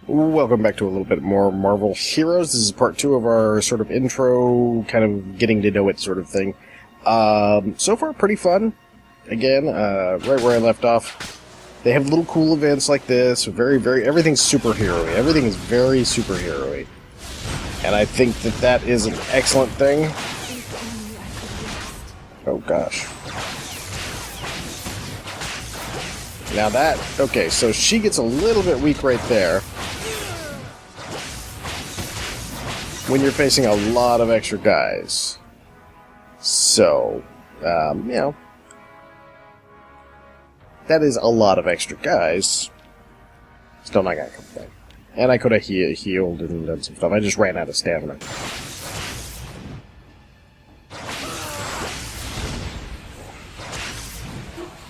Welcome back to a little bit more Marvel Heroes. This is part 2 of our sort of intro, kind of getting to know it sort of thing. So far, pretty fun. Again, right where I left off. They have little cool events like this. Everything's superhero-y. Everything is very superhero-y. And I think that that is an excellent thing. Oh gosh. Now that, okay, so she gets a little bit weak right there. When you're facing a lot of extra guys. So, you know, that is a lot of extra guys. Still not gonna complain. And I could have healed and done some stuff. I just ran out of stamina.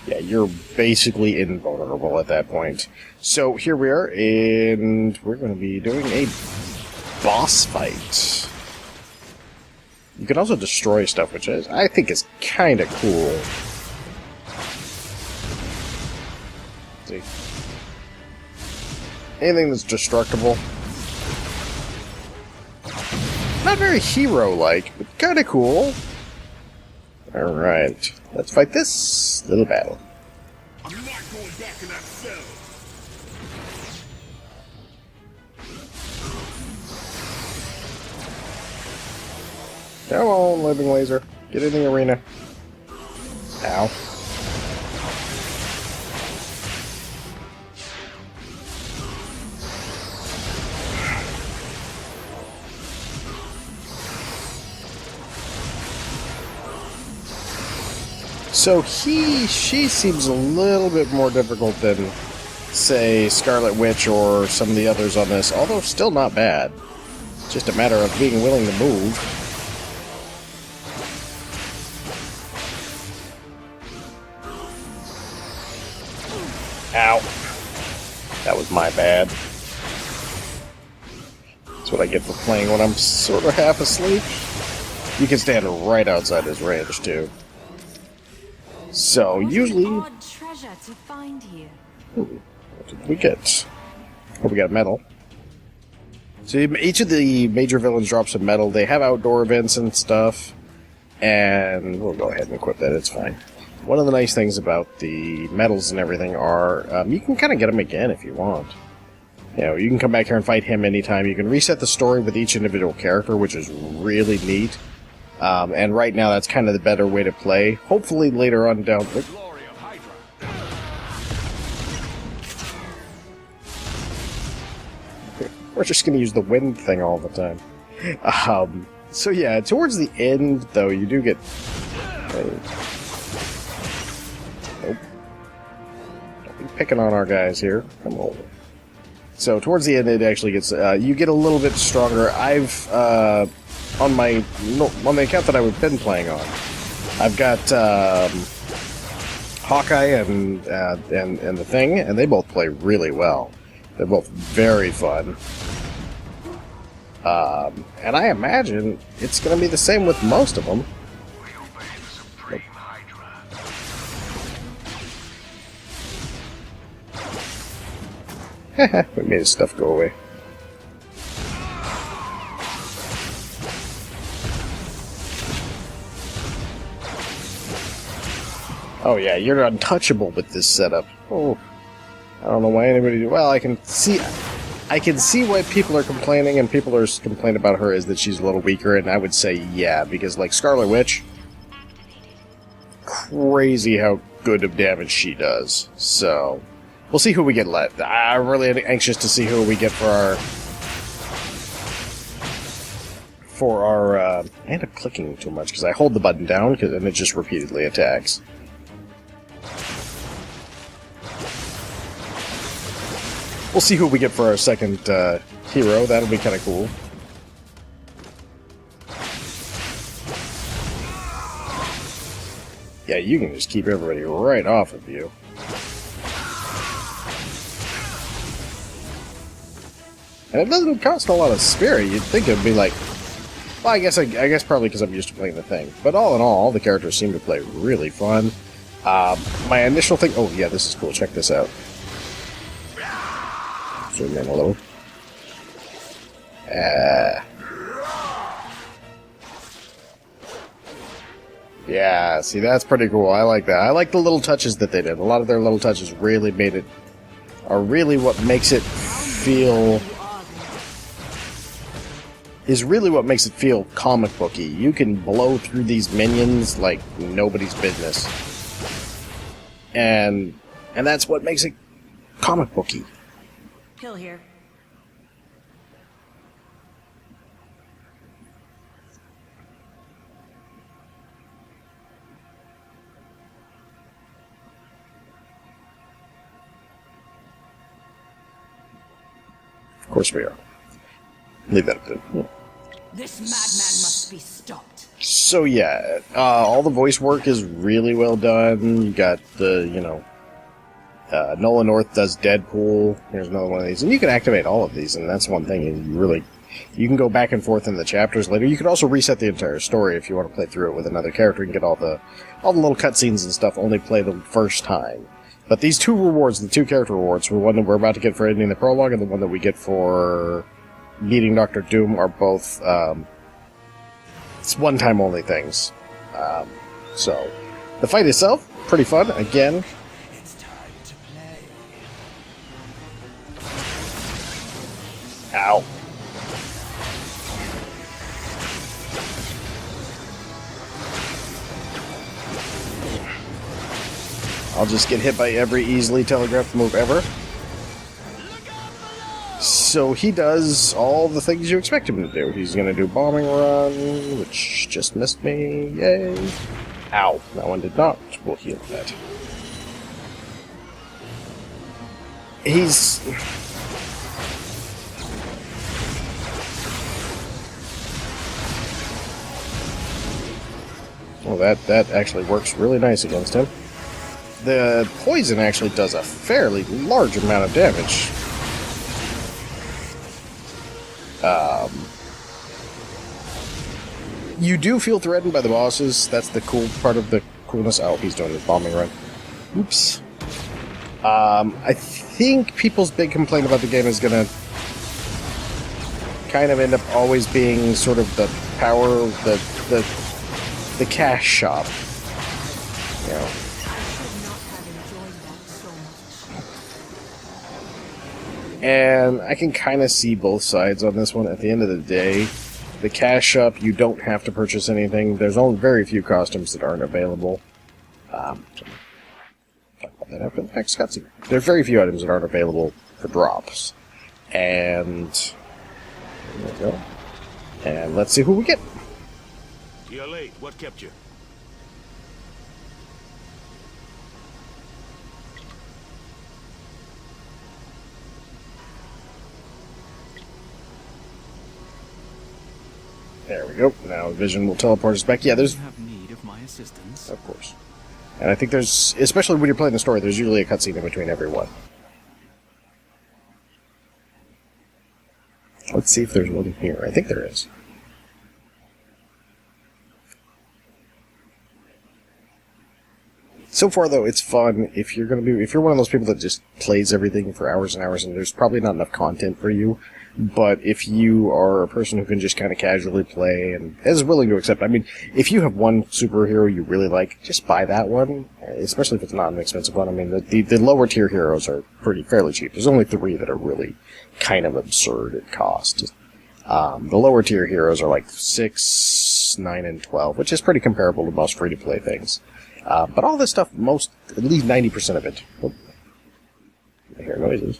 Yeah, you're basically invulnerable at that point. So here we are, and we're going to be doing a boss fight. You can also destroy stuff, which I think is kind of cool. Let's see. Anything that's destructible. Not very hero-like, but kind of cool. Alright, let's fight this little battle. I'm not going back in that cell. Come on, living laser. Get in the arena. Ow. So she seems a little bit more difficult than, say, Scarlet Witch or some of the others on this, although still not bad. It's just a matter of being willing to move. Ow. That was my bad. That's what I get for playing when I'm sort of half asleep. You can stand right outside his range, too. So, usually... Odd treasure to find here. What did we get? Oh, we got metal. So each of the major villains drop some metal. They have outdoor events and stuff. And we'll go ahead and equip that, it's fine. One of the nice things about the medals and everything are, you can kind of get them again if you want. You know, you can come back here and fight him anytime. You can reset the story with each individual character, which is really neat. And right now, that's kind of the better way to play. Hopefully, later on down... We're just going to use the wind thing all the time. So yeah, towards the end, though, you do get... Nope. Don't be picking on our guys here. Come on. So towards the end, it actually gets... you get a little bit stronger. I've... on the account that I've been playing on, I've got Hawkeye and the Thing, and they both play really well. They're both very fun. And I imagine it's going to be the same with most of them. We made his stuff go away. Oh yeah, you're untouchable with this setup. Oh, I don't know why anybody... Well, I can see why people are complaining, and people are complaining about her is that she's a little weaker, and I would say yeah, because like Scarlet Witch, crazy how good of damage she does. So, we'll see who we get left. I'm really anxious to see who we get for our... I end up clicking too much because I hold the button down, and it just repeatedly attacks. We'll see who we get for our second hero. That'll be kind of cool. Yeah, you can just keep everybody right off of you. And it doesn't cost a lot of spirit. You'd think it'd be like... Well, I guess probably because I'm used to playing the Thing. But all in all the characters seem to play really fun. My initial thing... Oh, yeah, this is cool. Check this out. Zoom in a little. Yeah, see, that's pretty cool. I like that. I like the little touches that they did. A lot of their little touches really made it, are really what makes it feel, is really what makes it feel comic booky. You can blow through these minions like nobody's business. And that's what makes it comic booky. Kill here. Of course we are. Leave that up to him. This madman must be stopped. So yeah, all the voice work is really well done. You got the, you know, Nolan North does Deadpool. Here's another one of these. And you can activate all of these, and that's one thing. You can go back and forth in the chapters later. You can also reset the entire story if you want to play through it with another character and get all the little cutscenes and stuff, only play the first time. But these two rewards, the two character rewards, the one that we're about to get for ending the prologue and the one that we get for beating Dr. Doom, are both, it's one-time only things. So, the fight itself, pretty fun. Again, It's time to play. ow. I'll just get hit by every easily telegraphed move ever. So he does all the things you expect him to do. He's going to do bombing run, which just missed me. Yay. Ow. That one did not. We'll heal that. He's... Well, that actually works really nice against him. The poison actually does a fairly large amount of damage. You do feel threatened by the bosses. That's the cool part of the coolness. Oh, he's doing his bombing run. Oops. I think people's big complaint about the game is gonna kind of end up always being sort of the power, the cash shop. You know. And I can kind of see both sides on this one. At the end of the day, the cash shop, you don't have to purchase anything. There's only very few costumes that aren't available. Talk about that after the next cutscene. There are very few items that aren't available for drops. And there we go. And let's see who we get. You're late. What kept you? There we go. Now Vision will teleport us back. Yeah, there's... have need of my assistance. Of course. And I think there's... Especially when you're playing the story, there's usually a cutscene in between every one. Let's see if there's one here. I think there is. So far, though, it's fun. If you're one of those people that just plays everything for hours and hours, and there's probably not enough content for you, but if you are a person who can just kind of casually play and is willing to accept, I mean, if you have one superhero you really like, just buy that one, especially if it's not an expensive one. I mean, the lower tier heroes are fairly cheap. There's only 3 that are really kind of absurd at cost. The lower tier heroes are like 6, 9, and 12, which is pretty comparable to most free-to-play things. But all this stuff, at least 90% of it. Oh, I hear noises.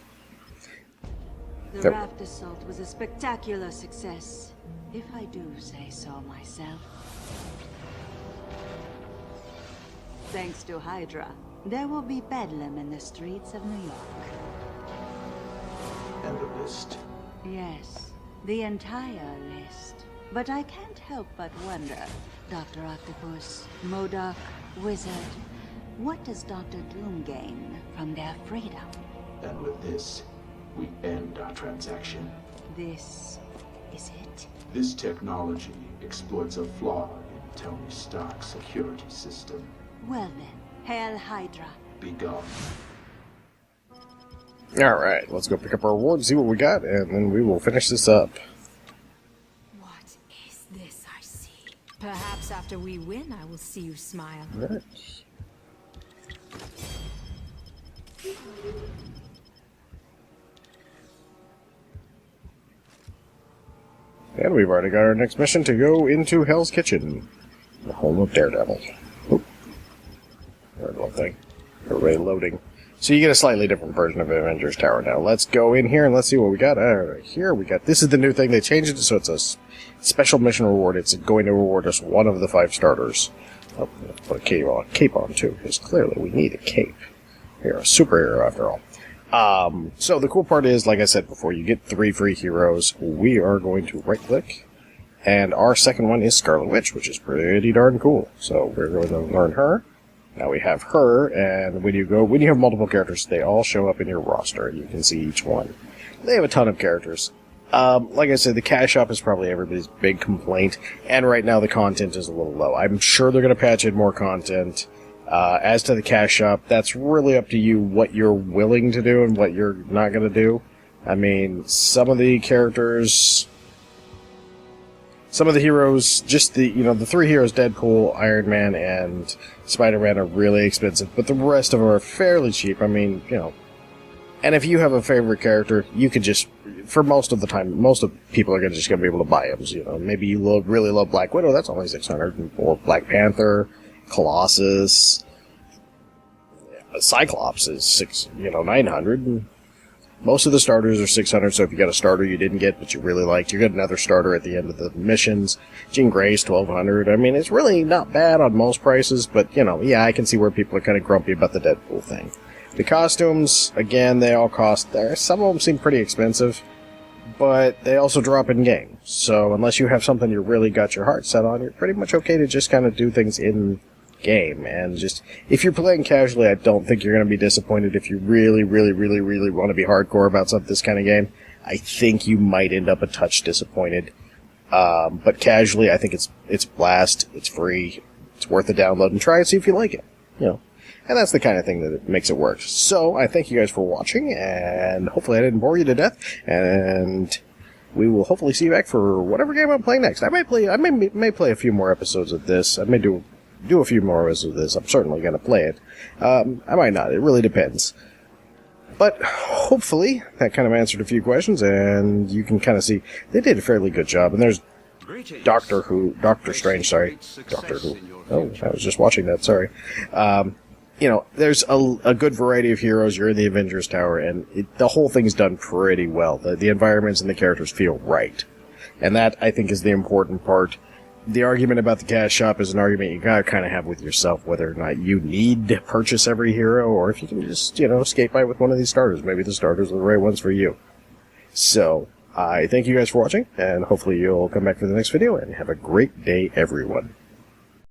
The raft assault was a spectacular success, if I do say so myself. Thanks to Hydra, there will be bedlam in the streets of New York. And the list. Yes, the entire list. But I can't help but wonder, Dr. Octopus, MODOK, Wizard, what does Dr. Doom gain from their freedom? And with this, we end our transaction. This is it? This technology exploits a flaw in Tony Stark's security system. Well then, hail Hydra. Be gone. Alright, let's go pick up our reward and see what we got, and then we will finish this up. Perhaps after we win, I will see you smile. Right. And we've already got our next mission to go into Hell's Kitchen, the home of Daredevil. Oop. Third one thing. Everybody loading. So you get a slightly different version of Avengers Tower now. Let's go in here and let's see what we got. Here we got... This is the new thing. They changed it so it's a special mission reward. It's going to reward us one of the 5 starters. Oh, let's put a cape on too, because clearly we need a cape. You're a superhero after all. So the cool part is, like I said before, you get 3 free heroes. We are going to right-click, and our second one is Scarlet Witch, which is pretty darn cool. So we're going to learn her. Now we have her, and when you have multiple characters, they all show up in your roster, and you can see each one. They have a ton of characters. Like I said, the cash shop is probably everybody's big complaint, and right now the content is a little low. I'm sure they're going to patch in more content. As to the cash shop, that's really up to you what you're willing to do and what you're not going to do. I mean, some of the characters, some of the heroes, just the 3 heroes, Deadpool, Iron Man, and Spider-Man are really expensive, but the rest of them are fairly cheap. I mean, and if you have a favorite character, you could just, for most of the time, most of people are just going to be able to buy them. Maybe you really love Black Widow, that's only $600, or Black Panther, Colossus, Cyclops is $900. Most of the starters are $600, so if you got a starter you didn't get but you really liked, you get another starter at the end of the missions. Jean Grey's $1,200. I mean, it's really not bad on most prices, but, yeah, I can see where people are kind of grumpy about the Deadpool thing. The costumes, again, they all cost there. Some of them seem pretty expensive, but they also drop in-game. So unless you have something you really got your heart set on, you're pretty much okay to just kind of do things in-game. And just, if you're playing casually, I don't think you're going to be disappointed. If you really, really, really, really want to be hardcore about this kind of game, I think you might end up a touch disappointed. But casually, I think it's blast, it's free, it's worth a download, and try and see if you like it. And that's the kind of thing that makes it work. So, I thank you guys for watching, and hopefully I didn't bore you to death, and we will hopefully see you back for whatever game I'm playing next. I may play a few more episodes of this. I may do a few more episodes of this. I'm certainly going to play it. I might not. It really depends. But, hopefully, that kind of answered a few questions, and you can kind of see, they did a fairly good job, and there's Doctor Strange, sorry. Doctor Who. Oh, I was just watching that, sorry. There's a good variety of heroes. You're in the Avengers Tower, and the whole thing's done pretty well. The environments and the characters feel right. And that, I think, is the important part. The argument about the cash shop is an argument you gotta kind of have with yourself, whether or not you need to purchase every hero, or if you can just, skate by with one of these starters. Maybe the starters are the right ones for you. So, I thank you guys for watching, and hopefully you'll come back for the next video, and have a great day, everyone.